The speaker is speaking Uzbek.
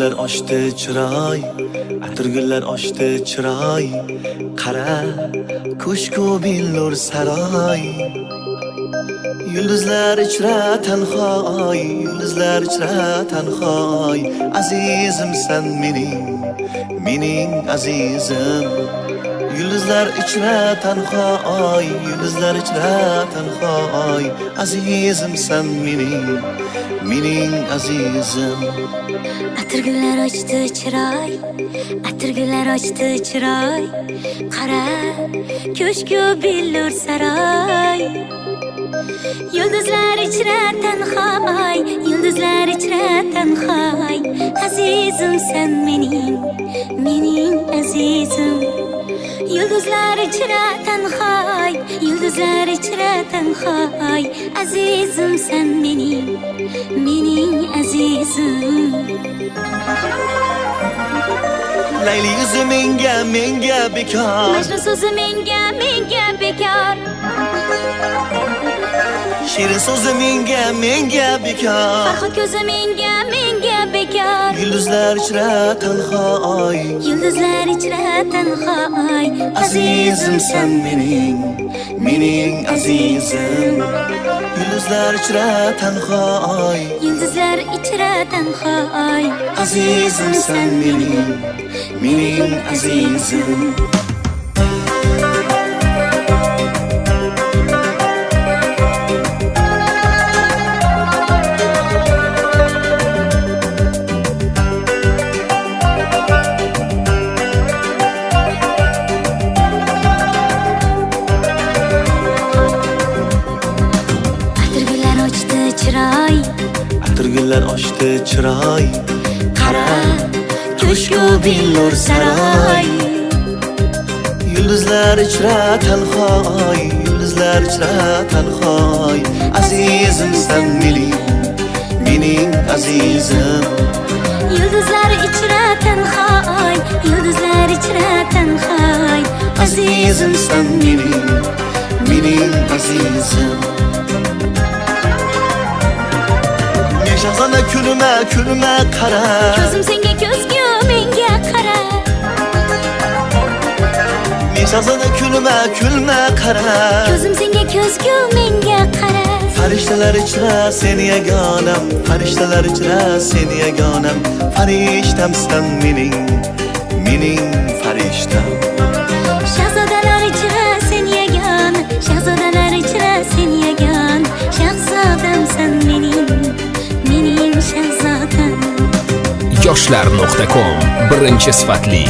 Atirgullar ochdi chiroy, atirgullar ochdi chiroy. Qara, ko'shku billur saroy. Yulduzlar ichra tanhoy, yulduzlar ichra tanhoy. Azizim sen mening azizim. Yulduzlar ichra tanhoy, yulduzlar ichra tanhoy. Azizim sen mening azizim. Atirgullar ochdi chiroy, atirgullar ochdi chiroy. Qara, ko'shku billur saroy. Yulduzlar ichra tanhoy, yulduzlar ichra tanhoy. Azizim sen mening azizim. Yulduzlar ichra tanhoy, yulduzlar ichra tanhoy. Azizim sen mening azizim. Layli yuzi menga bekor, Majnun so'zi menga bekor. Shirin so'zi menga bekor. Farhod ko'zi menga bekor. Yulduzlar ichra tanhoy, Yulduzlar ichra tanhoy. azizim sen mening azizim. Yulduzlar ichra tanhoy, Yulduzlar ichra tanhoy. azizim sen mening azizim. Atirgullar ochdi chiroy. Qara, ko'shku billur saroy. Yulduzlar ichra tanhoy, yulduzlar ichra tanhoy. Azizim sen mening azizim. Yulduzlar ichra tanhoy, yulduzlar ichra tanhoy. Azizim sen mening azizim. Shahzona kulma qara. Ko'zim senga ko'zgu menga qara. Shahzona kulma qara. Ko'zim senga ko'zgu menga qara. Farishtalar ichra seni yagonam, farishtalar ichra seni yagonam. Farishtam sen mening farishtam. Shahzodalar ichra seni yagon, shahzodalar ichra seni yagon. Shahzodam sen mening shahzodam. yoshlar.com birinchi sifatli